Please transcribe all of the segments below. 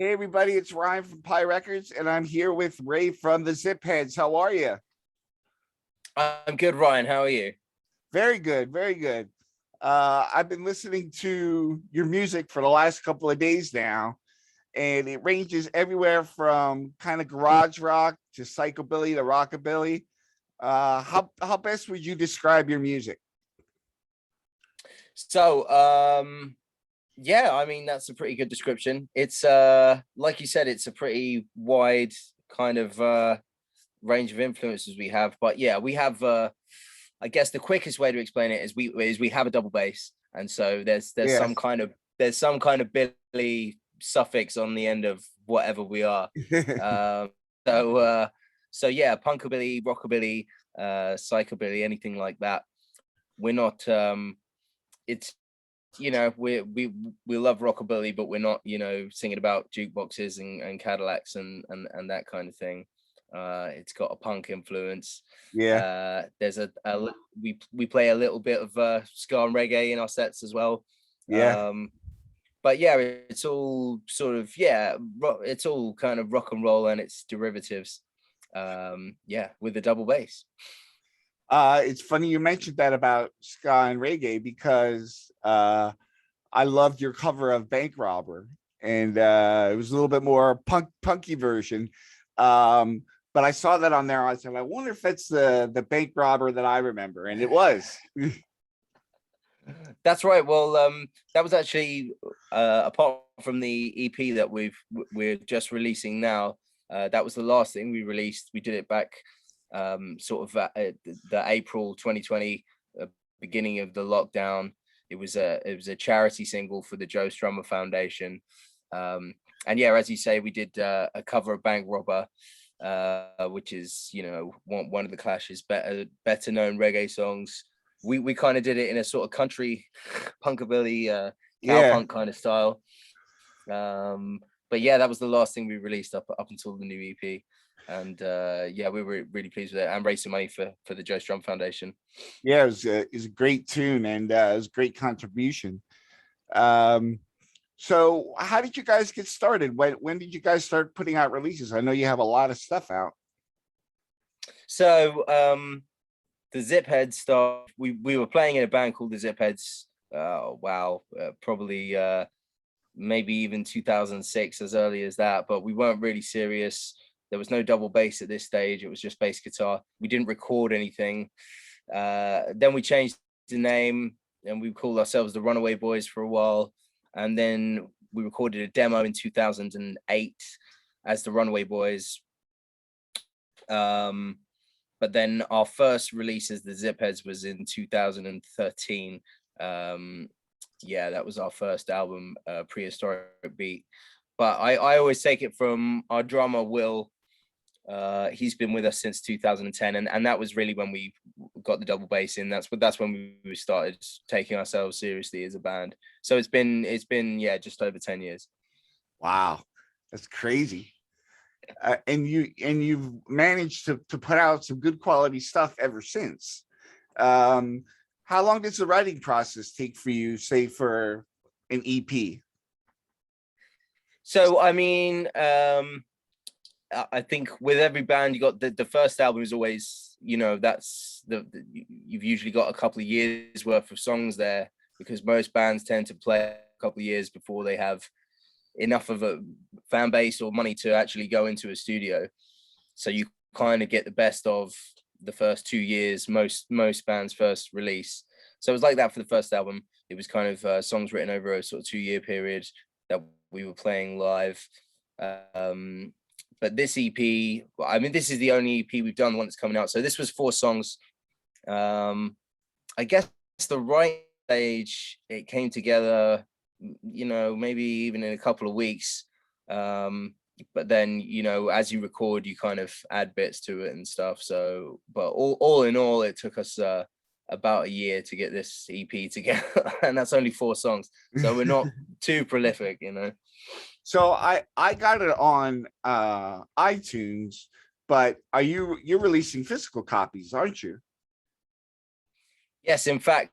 Hey everybody, it's Ryan from Pi Records, and I'm here with Ray from the Zipheads. How are you? I'm good, Ryan. How are you? Very good, very good. I've been listening to your music for the last couple of days now, and it ranges everywhere from kind of garage rock to psychobilly to rockabilly. How best would you describe your music? So, yeah, I mean that's a pretty good description. It's like you said, it's a pretty wide kind of range of influences we have. But yeah, we have I guess the quickest way to explain it is we have a double bass, and so there's Yeah. some kind of billy suffix on the end of whatever we are. Um, so so yeah, punkabilly, rockabilly, psychobilly, anything like that. We're not it's we love rockabilly, but we're not singing about jukeboxes and Cadillacs and that kind of thing. It's got a punk influence. Yeah. There's we play a little bit of ska and reggae in our sets as well. Yeah. um but yeah, it's all sort of, it's all kind of rock and roll and its derivatives, yeah, with the double bass. It's funny you mentioned that about ska and reggae because I loved your cover of Bank Robber, and it was a little bit more punky version. But I saw that on there. I said, I wonder if it's the Bank Robber that I remember, and it was. That's right. Well, that was actually apart from the EP that we're just releasing now. That was the last thing we released. We did it back sort of the April 2020, beginning of the lockdown. It was a charity single for the Joe Strummer Foundation. And yeah, as you say, we did a cover of Bank Robber, which is one of the Clash's better known reggae songs. We kind of did it in a sort of country punkabilly Yeah. cowpunk kind of style. But yeah, that was the last thing we released up until the new EP. And yeah, we were really pleased with it and raising money for the Joe Strum Foundation. Yeah, it was a great tune, and it was a great contribution. Um, so how did you guys get started? When did you guys start putting out releases? I know you have a lot of stuff out. So the Zipheads stuff, we were playing in a band called the Zipheads. Wow, probably maybe even 2006, as early as that, but we weren't really serious. There was no double bass at this stage. It was just bass guitar. We didn't record anything. Then we changed the name and we called ourselves the Runaway Boys for a while. And then we recorded a demo in 2008 as the Runaway Boys. But then our first release as the Zipheads was in 2013. Yeah, that was our first album, Prehistoric Beat. But I always take it from our drummer, Will. He's been with us since 2010, and that was really when we got the double bass in. That's when we started taking ourselves seriously as a band. So it's been yeah, just over 10 years. Wow, that's crazy. And you've managed to put out some good quality stuff ever since. Um, how long does the writing process take for you, say for an EP? So I mean, I think with every band, you got the first album is always, that's you've usually got a couple of years worth of songs there, because most bands tend to play a couple of years before they have enough of a fan base or money to actually go into a studio. So you kind of get the best of the first 2 years, most bands' first release. So it was like that for the first album. It was kind of songs written over a sort of 2 year period that we were playing live. But this EP, I mean, this is the only EP we've done, the one that's coming out. So this was 4 songs. I guess the right stage, it came together, maybe even in a couple of weeks. But then, as you record, you kind of add bits to it and stuff. So, but all in all, it took us about a year to get this EP together, and that's only 4 songs. So we're not too prolific. So I got it on iTunes, but you're releasing physical copies, aren't you? Yes, in fact,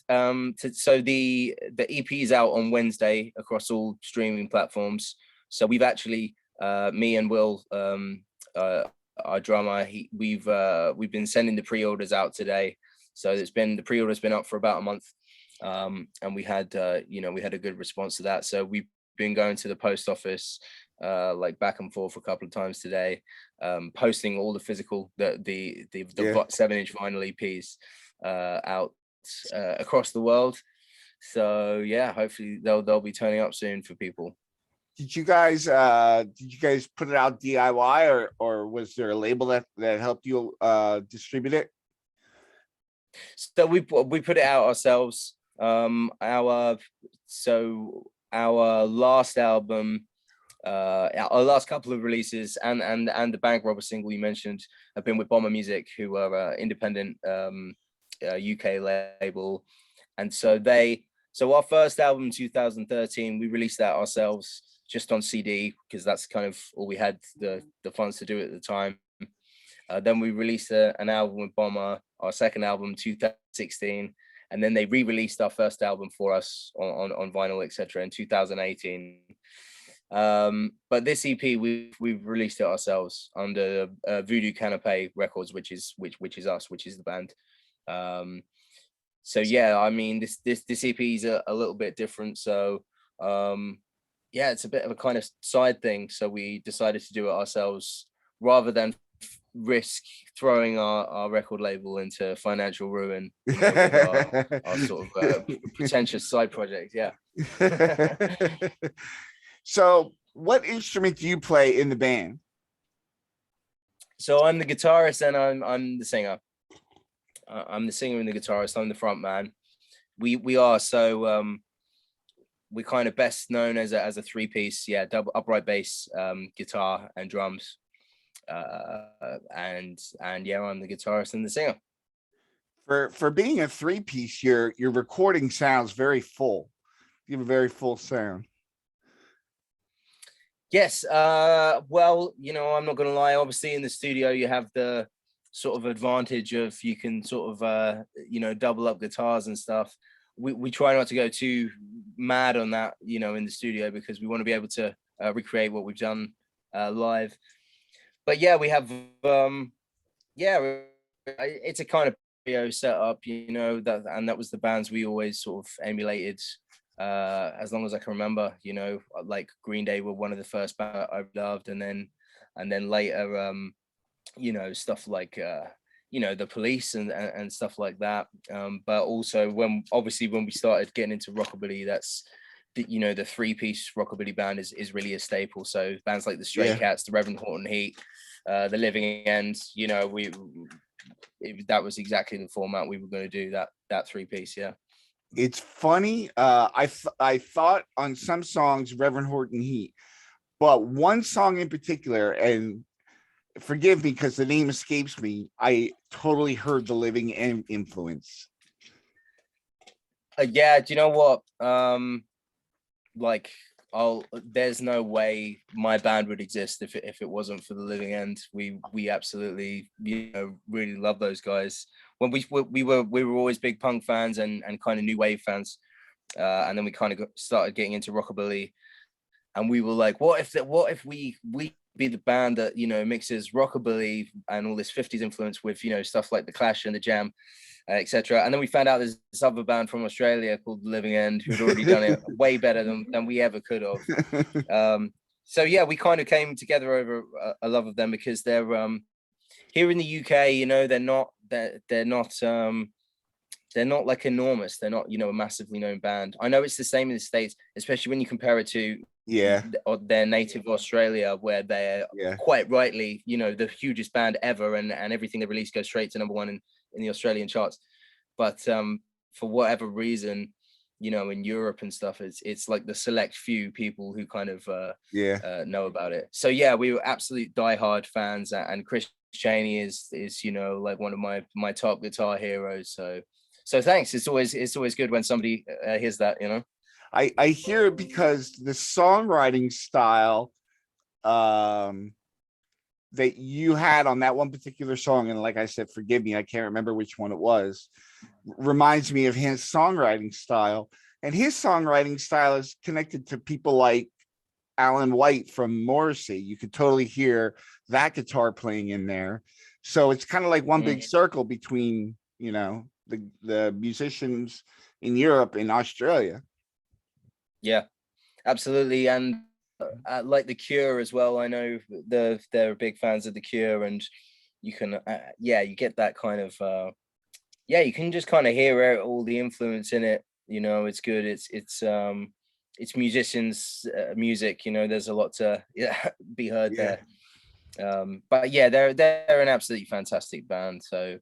so the EP is out on Wednesday across all streaming platforms. So we've actually, me and Will, our drummer, we've been sending the pre-orders out today. So the pre-order's been up for about a month, and we had a good response to that. So we've been going to the post office like back and forth a couple of times today, posting all the physical the 7-inch vinyl EPs out across the world. So yeah, hopefully they'll be turning up soon for people. Did you guys put it out DIY, or was there a label that helped you distribute it? So we put it out ourselves. Our last album, our last couple of releases, and the Bank Robber single you mentioned have been with Bomber Music, who are independent UK label. And so our first album, 2013, we released that ourselves just on CD, because that's kind of all we had the funds to do at the time. Then we released an album with Bomber, our second album, 2016, and then they re-released our first album for us on vinyl, etc., in 2018. But this EP, we've released it ourselves under Voodoo Canapé Records, which is us, which is the band. So yeah, I mean, this EP is a little bit different. So yeah, it's a bit of a kind of side thing. So we decided to do it ourselves rather than risk throwing our record label into financial ruin, with our sort of pretentious side project. Yeah. So what instrument do you play in the band? So I'm the guitarist and I'm the singer. I'm the singer and the guitarist. I'm the front man. We are we're kind of best known as a three-piece, double upright bass, guitar and drums. And yeah, I'm the guitarist and the singer. For being a three-piece, your recording sounds very full. You have a very full sound. Yes, well, I'm not gonna lie, obviously in the studio you have the sort of advantage of you can sort of double up guitars and stuff. We try not to go too mad on that, in the studio, because we want to be able to recreate what we've done live. But yeah, we have it's a kind of trio setup, that was the bands we always sort of emulated as long as I can remember. Like Green Day were one of the first bands I loved, and then later stuff like the Police and stuff like that. But also when we started getting into rockabilly, that's the three-piece rockabilly band is really a staple. So bands like the Stray Cats, the Reverend Horton Heat, the Living End, that was exactly the format we were going to do, that three-piece. Yeah. It's funny. I thought on some songs Reverend Horton Heat, but one song in particular, and forgive me because the name escapes me, I totally heard the Living End influence. Yeah, do you know what? There's no way my band would exist if it wasn't for the Living End. We absolutely really love those guys. When we were always big punk fans and kind of new wave fans, and then we kind of started getting into rockabilly, and we were like, what if we be the band that mixes rockabilly and all this 50s influence with stuff like the Clash and the Jam, etc. And then we found out there's this other band from Australia called The Living End who'd already done it way better than we ever could have. So yeah, we kind of came together over a love of them, because they're here in the UK. They're not like enormous. They're not a massively known band. I know it's the same in the States, especially when you compare it to their native Australia, where they're quite rightly the hugest band ever, and everything they release goes straight to number one in the Australian charts. But for whatever reason, in Europe and stuff, it's like the select few people who kind of know about it. So yeah, we were absolute diehard fans, and Chris Chaney is like one of my top guitar heroes. So thanks. It's always good when somebody hears that. I hear it because the songwriting style that you had on that one particular song, and like I said, forgive me, I can't remember which one it was, reminds me of his songwriting style. And his songwriting style is connected to people like Alan White from Morrissey. You could totally hear that guitar playing in there. So it's kind of like one big circle between, you know, the musicians in Europe and Australia. Yeah, absolutely. And like the Cure as well. I know they're big fans of the Cure, and you can you get that kind of you can just kind of hear all the influence in it. You know, it's good. It's musicians music. You know, there's a lot to be heard there. But yeah, they're an absolutely fantastic band. So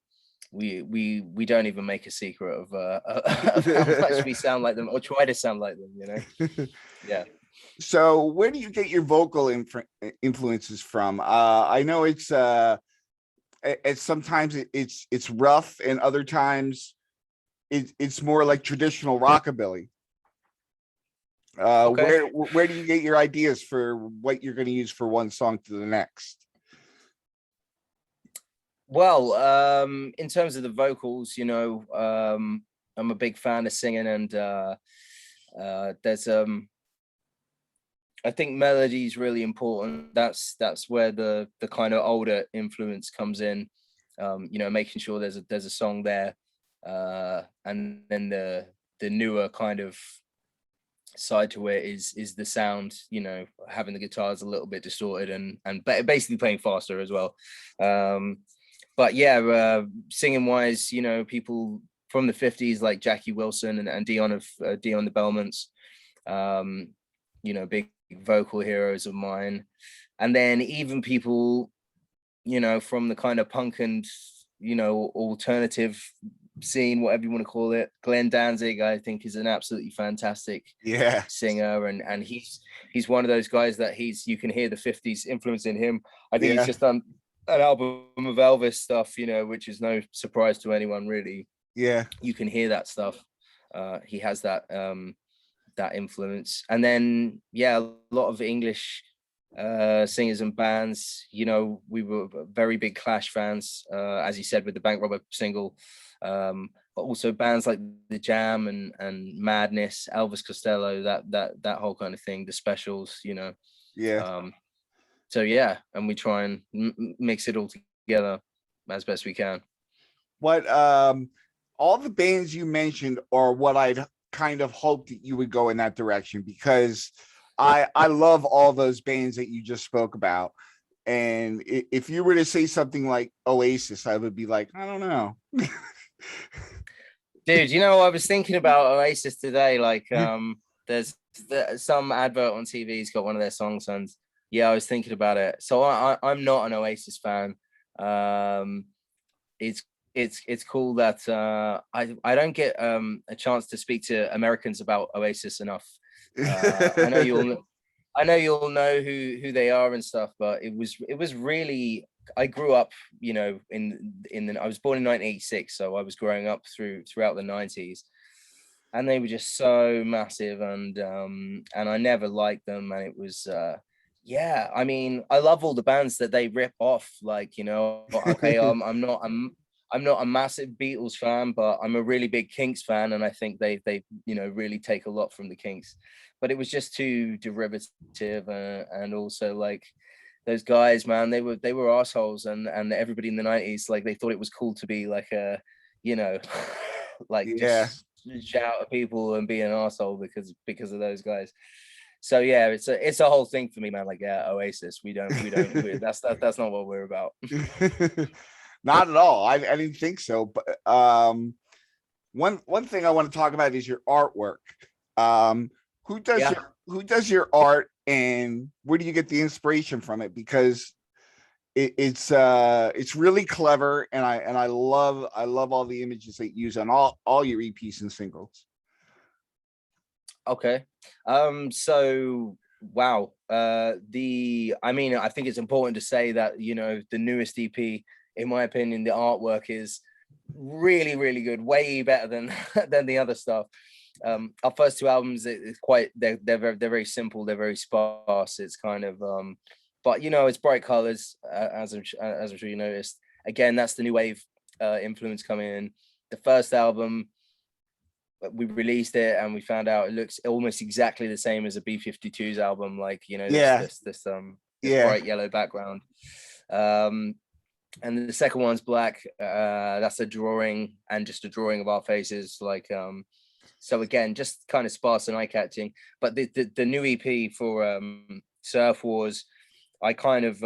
we don't even make a secret of how much we sound like them or try to sound like them, you know. Yeah. So where do you get your vocal influences from? I know it's sometimes it's rough, and other times it's more like traditional rockabilly. Okay. Where do you get your ideas for what you're going to use for one song to the next? Well, in terms of the vocals, you know, I'm a big fan of singing, and there's I think melody is really important. That's where the kind of older influence comes in. You know, making sure there's a song there, and then the newer kind of side to it is the sound. You know, having the guitars a little bit distorted and basically playing faster as well. But yeah, singing wise, you know, people from the 50s like Jackie Wilson and Dion of Dion the Bellments. You know, big vocal heroes of mine. And then even people, you know, from the kind of punk and, you know, alternative scene, whatever you want to call it. Glenn Danzig, I think, is an absolutely fantastic singer, and he's one of those guys that you can hear the 50s influence in him. I think he's just done an album of Elvis stuff, you know, which is no surprise to anyone really. You can hear that stuff. He has that that influence. And then a lot of English singers and bands. You know, we were very big Clash fans, as you said, with the Bank Robber single, but also bands like The Jam and Madness, Elvis Costello, that whole kind of thing, the Specials, you know. So yeah, and we try and mix it all together as best we can. What all the bands you mentioned are what I'd kind of hoped that you would go in that direction, because I love all those bands that you just spoke about. And if you were to say something like Oasis, I would be like, I don't know. Dude, you know, I was thinking about Oasis today. Like, there's some advert on TV's got one of their songs, and yeah, I was thinking about it. So I'm not an Oasis fan. It's cool that I don't get a chance to speak to Americans about Oasis enough. I know you'll know who they are and stuff, but it was really, I grew up, you know, I was born in 1986, so I was growing up throughout the 90s, and they were just so massive, and I never liked them, and it was I mean, I love all the bands that they rip off, like, you know, okay, I'm not a massive Beatles fan, but I'm a really big Kinks fan, and I think they you know, really take a lot from the Kinks. But it was just too derivative, and also, like, those guys, man, they were assholes, and everybody in the 90s, like, they thought it was cool to be like a, you know, like just shout at people and be an asshole because of those guys. So yeah, it's a whole thing for me, man. Like, yeah, Oasis, that's not what we're about. Not at all. I didn't think so. But one thing I want to talk about is your artwork. Who does your art, and where do you get the inspiration from it? Because it's really clever, and I love all the images that you use on all your EPs and singles. Okay. So wow. I mean, I think it's important to say that, you know, the newest EP, in my opinion, the artwork is really, really good, way better than than the other stuff. Our first two albums, they're very simple, they're very sparse. It's kind of but you know, it's bright colors, as I'm sure you noticed. Again, that's the new wave influence coming in. The first album, we released it and we found out it looks almost exactly the same as a B-52's album, like, you know, Yeah. this Yeah. bright yellow background. And the second one's black. That's a drawing, and just a drawing of our faces, like so again, just kind of sparse and eye-catching. But the new EP for Surf Wars, I kind of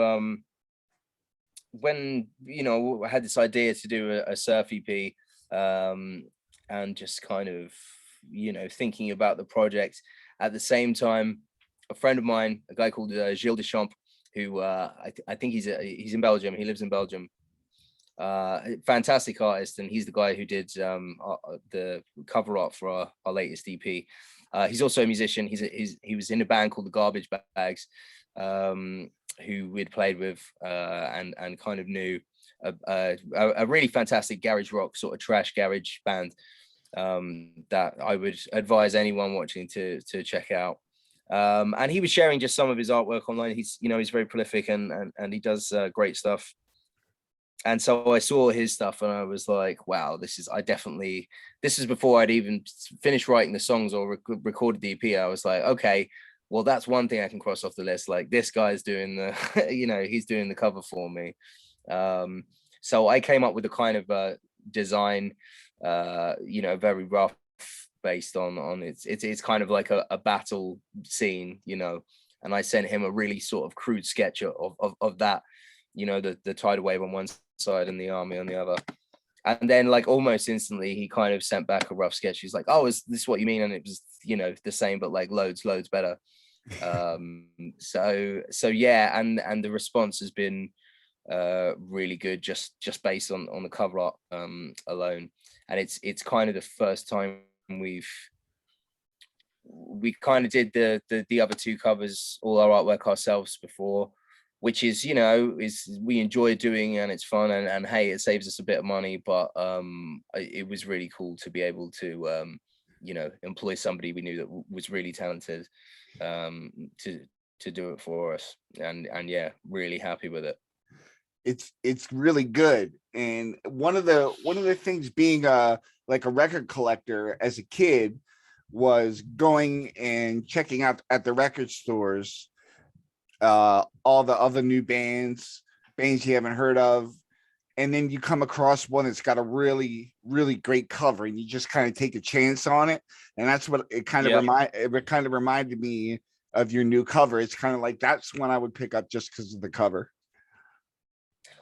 when, you know, I had this idea to do a surf EP, and just kind of, you know, thinking about the project at the same time, a friend of mine, a guy called Gilles Deschamps, who I think he's in Belgium. He lives in Belgium. Fantastic artist, and he's the guy who did the cover art for our latest EP. He's also a musician. He was in a band called the Garbage Bags, who we'd played with, and kind of knew a really fantastic garage rock, sort of trash garage band, that I would advise anyone watching to check out. And he was sharing just some of his artwork online. He's, you know, he's very prolific, and he does great stuff. And so I saw his stuff and I was like, wow, this is before I'd even finished writing the songs or recorded the EP. I was like, okay, well, that's one thing I can cross off the list. Like, this guy's doing the, you know, he's doing the cover for me. So I came up with a kind of design, you know, very rough, based on it's kind of like a battle scene, you know. And I sent him a really sort of crude sketch of that, you know, the tidal wave on one side and the army on the other. And then, like, almost instantly, he kind of sent back a rough sketch. He's like, oh, is this what you mean? And it was, you know, the same, but like loads better. So yeah, and the response has been really good, just based on the cover art alone. And it's kind of the first time we kind of did the other two covers, all our artwork ourselves before, which is, you know, is we enjoy doing, and it's fun, and hey, it saves us a bit of money, but it was really cool to be able to you know, employ somebody we knew that was really talented to do it for us, and yeah, really happy with it. It's really good. And one of the things, being like a record collector as a kid, was going and checking out at the record stores all the other new bands you haven't heard of, and then you come across one that's got a really great cover, and you just kind of take a chance on it. And that's what it kind of reminded me of your new cover. It's kind of like, that's one I would pick up just because of the cover.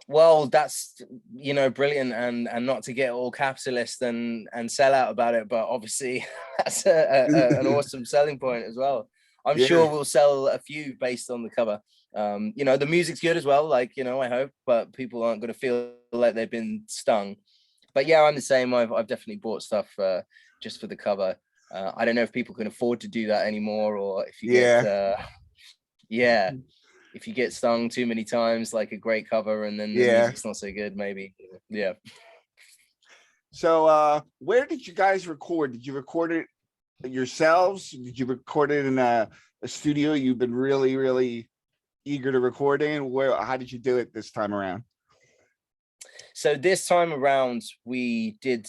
Well, that's, you know, brilliant, and not to get all capitalist and sell out about it, but obviously that's an awesome selling point as well. I'm sure we'll sell a few based on the cover. You know, the music's good as well, like, you know, I hope, but people aren't going to feel like they've been stung. But yeah, I'm the same. I've definitely bought stuff just for the cover. I don't know if people can afford to do that anymore, or if you get yeah, if you get stung too many times, like a great cover, and then the music's not so good, maybe. Yeah. So where did you guys record? Did you record it yourselves? Did you record it in a studio you've been really eager to record in? How did you do it this time around? So this time around, we did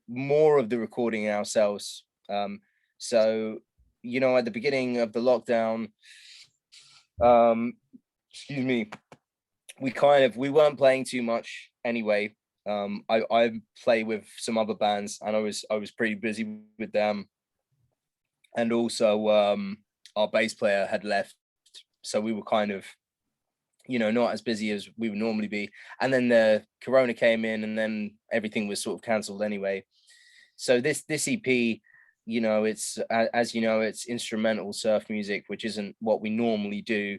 more of the recording ourselves. So, you know, at the beginning of the lockdown, excuse me, we weren't playing too much anyway. I play with some other bands, and I was pretty busy with them. And also our bass player had left, so we were kind of, you know, not as busy as we would normally be. And then the corona came in, and then everything was sort of cancelled anyway. So this EP, you know, it's, as you know, it's instrumental surf music, which isn't what we normally do,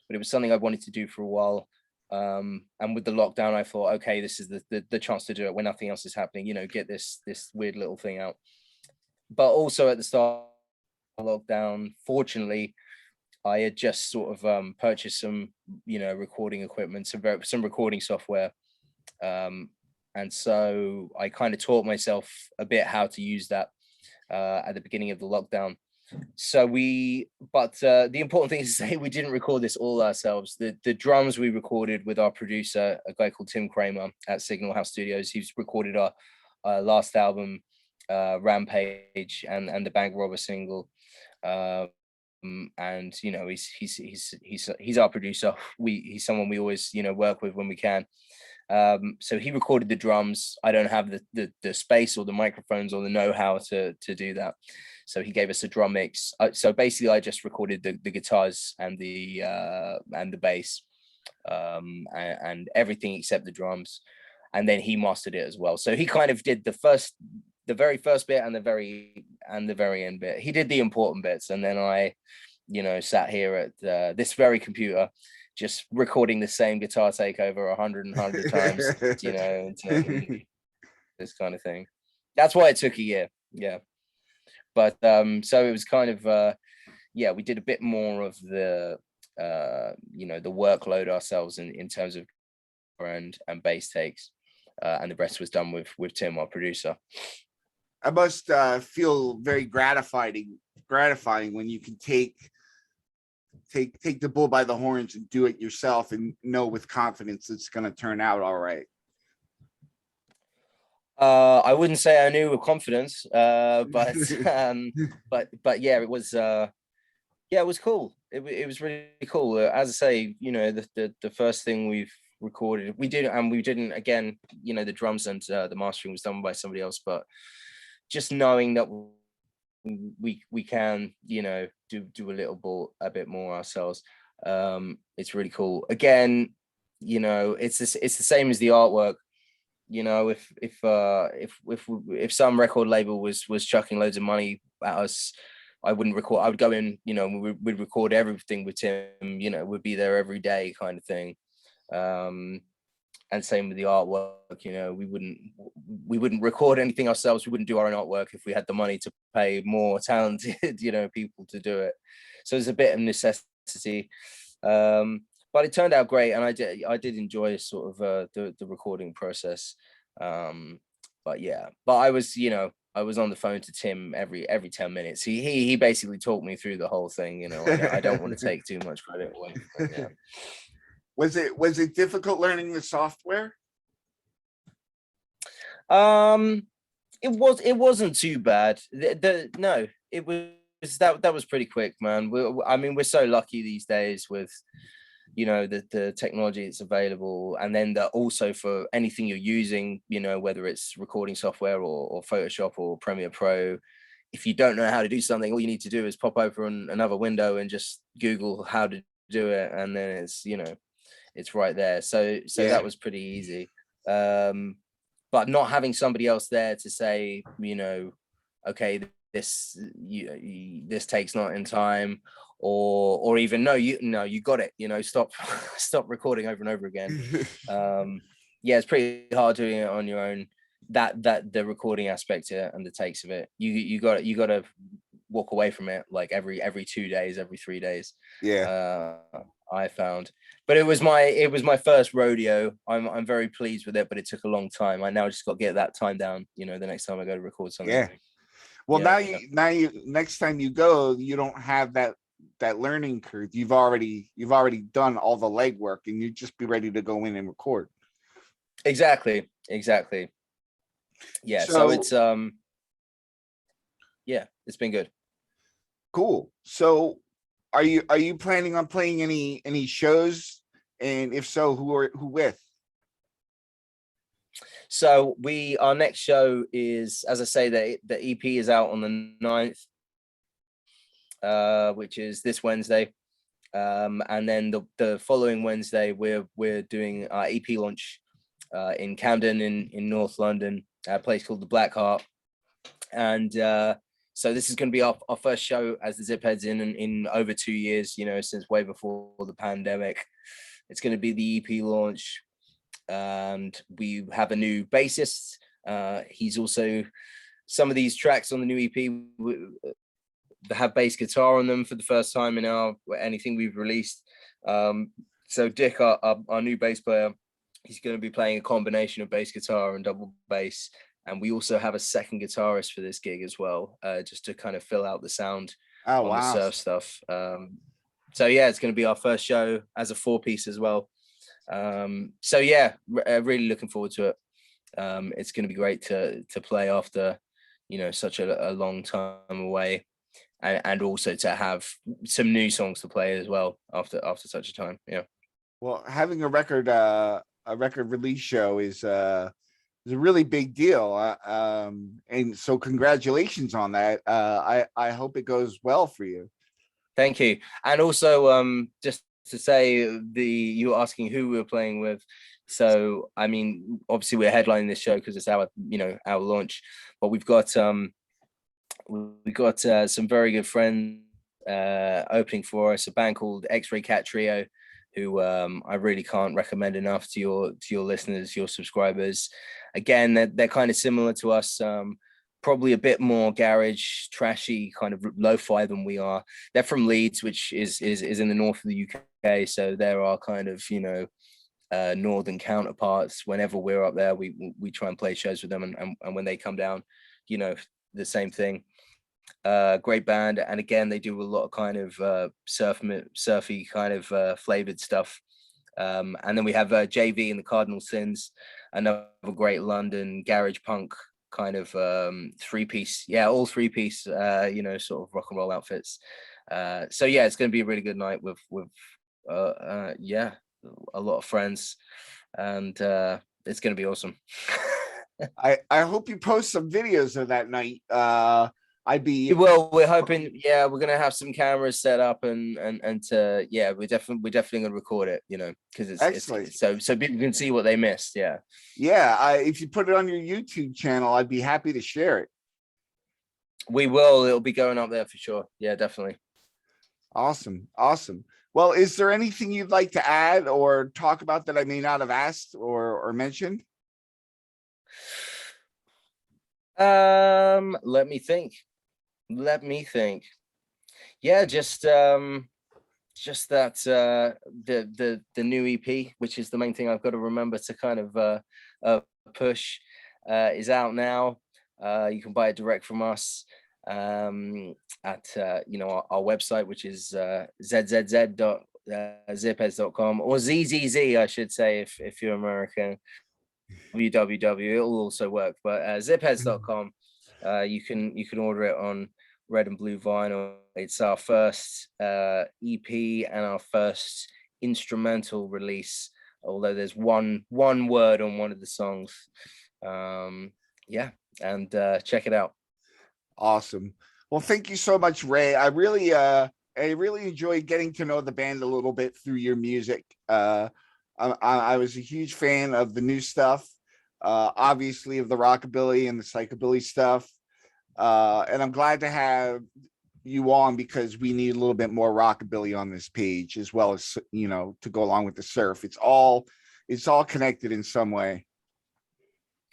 but it was something I wanted to do for a while. And with the lockdown, I thought, okay, this is the chance to do it when nothing else is happening, you know, get this weird little thing out. But also at the start of lockdown, fortunately, I had just sort of purchased some, you know, recording equipment, some recording software. And so I kind of taught myself a bit how to use that at the beginning of the lockdown. So but the important thing is to say, we didn't record this all ourselves. The drums we recorded with our producer, a guy called Tim Kramer at Signal House Studios. He's recorded our last album Rampage and the Bank Robber single. And you know, he's our producer. He's someone we always, you know, work with when we can. So he recorded the drums. I don't have the space or the microphones or the know-how to do that. So he gave us a drum mix. So basically I just recorded the guitars and the bass, and everything except the drums. And then he mastered it as well. So he kind of did the very first bit and the very end bit. He did the important bits, and then I, you know, sat here at this very computer, just recording the same guitar take over 100 times, you know, until this kind of thing. That's why it took a year. Yeah. But so it was kind of yeah, we did a bit more of the you know, the workload ourselves in terms of and bass takes, and the rest was done with Tim, our producer. I must feel very gratifying when you can take the bull by the horns and do it yourself and know with confidence it's going to turn out all right. I wouldn't say I knew with confidence, but yeah, it was it was cool. It was really cool. As I say, you know, the first thing we've recorded, we didn't again, you know, the drums and the mastering was done by somebody else, but just knowing that we can, you know, do a bit more ourselves, it's really cool. Again, you know, it's the same as the artwork. You know, if some record label was chucking loads of money at us, I wouldn't record. I would go in, you know, we'd record everything with Tim. You know, we'd be there every day, kind of thing. And same with the artwork. You know, we wouldn't record anything ourselves. We wouldn't do our own artwork if we had the money to pay more talented, you know, people to do it. So it's a bit of necessity. But it turned out great, and I did enjoy sort of the recording process. But yeah, but I was, you know, I was on the phone to Tim every 10 minutes. He basically talked me through the whole thing. You know, I don't want to take too much credit away. But yeah. Was it difficult learning the software? It wasn't too bad. No, it was that was pretty quick, man. I mean, we're so lucky these days with, you know, the technology that's available, and then that also for anything you're using, you know, whether it's recording software or Photoshop or Premiere Pro, if you don't know how to do something, all you need to do is pop open another window and just Google how to do it, and then it's, you know, it's right there. So Yeah. that was pretty easy. But not having somebody else there to say, you know, okay, this takes not in time, or even no, you got it, you know, stop recording over and over again. Yeah, it's pretty hard doing it on your own. That the recording aspect and the takes of it, you got to walk away from it like every 2 days, every 3 days. Yeah. I found, but it was my first rodeo. I'm very pleased with it, but it took a long time. I now just got to get that time down, you know, the next time I go to record something. Yeah. Well, yeah. now you next time you go, you don't have that learning curve. You've already done all the legwork, and you just be ready to go in and record. Exactly. Yeah. So it's yeah, it's been good. Cool. So are you planning on playing any shows? And if so, who with? So our next show is, as I say, the EP is out on the 9th, which is this Wednesday. And then the following Wednesday, we're doing our EP launch in Camden in North London, a place called the Black Heart. And so this is going to be our first show as the Zipheads in over 2 years, you know, since way before the pandemic. It's going to be the EP launch, and we have a new bassist. He's also, some of these tracks on the new EP have bass guitar on them for the first time in anything we've released. So Dick, our new bass player, he's going to be playing a combination of bass guitar and double bass. And we also have a second guitarist for this gig as well, just to kind of fill out the sound on the surf stuff. So yeah, it's going to be our first show as a 4-piece as well. So yeah, really looking forward to it. It's going to be great to play after such a long time away, and also to have some new songs to play as well after such a time. Yeah. Well, having a record release show is a really big deal. And so congratulations on that. I hope it goes well for you. Thank you. And also, just to say, you were asking who we were playing with. So, I mean, obviously we're headlining this show because it's our launch, but we've got some very good friends opening for us, a band called X-Ray Cat Trio, who I really can't recommend enough to your listeners, your subscribers. Again, they're kind of similar to us, probably a bit more garage, trashy, kind of lo-fi than we are. They're from Leeds, which is in the north of the UK, so there are kind of northern counterparts. Whenever we're up there, we try and play shows with them, and when they come down, the same thing. Great band, and again they do a lot of kind of surfy kind of flavored stuff. And then we have JV and the Cardinal Sins, another great London garage punk kind of three-piece, all three-piece, sort of rock and roll outfits. So yeah, it's going to be a really good night with a lot of friends, and it's going to be awesome. I hope you post some videos of that night. Well, we're hoping, we're gonna have some cameras set up and we're definitely gonna record it, because it's so people can see what they missed. If you put it on your YouTube channel, I'd be happy to share it. We will. It'll be going up there for sure. Yeah, definitely. Awesome. Well, is there anything you'd like to add or talk about that I may not have asked or mentioned? Let me think. Yeah, just that the new EP, which is the main thing I've got to remember to kind of push, is out now. You can buy it direct from us at our website, which is zzzz.zipheads.com, or ZZZ, I should say, if you're American. www, it will also work, but zipheads.com. You can order it on red and blue vinyl. It's our first EP and our first instrumental release, although there's one word on one of the songs. And check it out. Awesome. Well, thank you so much, Ray. I really enjoyed getting to know the band a little bit through your music. I was a huge fan of the new stuff, obviously of the rockabilly and the psychobilly stuff. And I'm glad to have you on because we need a little bit more rockabilly on this page, as well as, to go along with the surf. It's all connected in some way.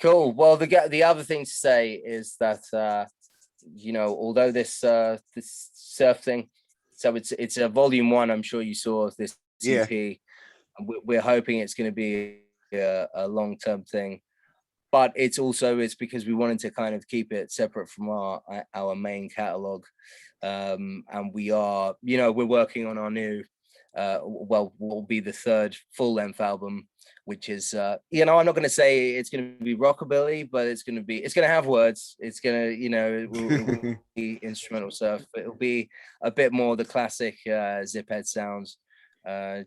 Cool. Well, the other thing to say is that, although this surf thing, so it's a volume 1, I'm sure you saw this EP. We're hoping it's going to be a long-term thing, but it's because we wanted to kind of keep it separate from our main catalog, and we are, we're working on our new, will be the third full-length album, which is, I'm not going to say it's going to be rockabilly, but it's going to have words. It's going to, it will be instrumental surf, but it'll be a bit more the classic Ziphead sounds.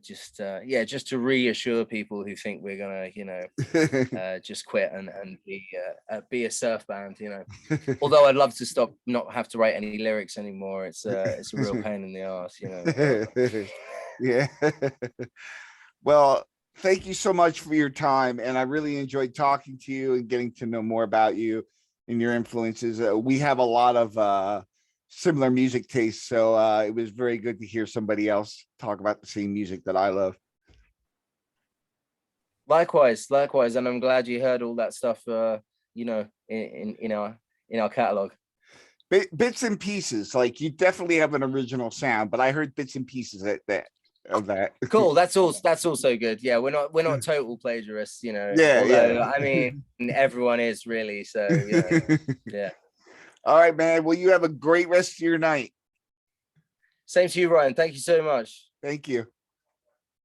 Just to reassure people who think we're gonna just quit and be a surf band, although I'd love to not have to write any lyrics anymore. It's a real pain in the ass, Yeah. Well, thank you so much for your time, and I really enjoyed talking to you and getting to know more about you and your influences. We have a lot of similar music tastes, so it was very good to hear somebody else talk about the same music that I love. Likewise, and I'm glad you heard all that stuff, in our catalog. Bits and pieces, like you definitely have an original sound, but I heard bits and pieces of that. Cool. That's also good. Yeah, we're not total plagiarists, Yeah, although I mean everyone is really, so yeah. All right, man. Well, you have a great rest of your night. Same to you, Ryan. Thank you so much. Thank you.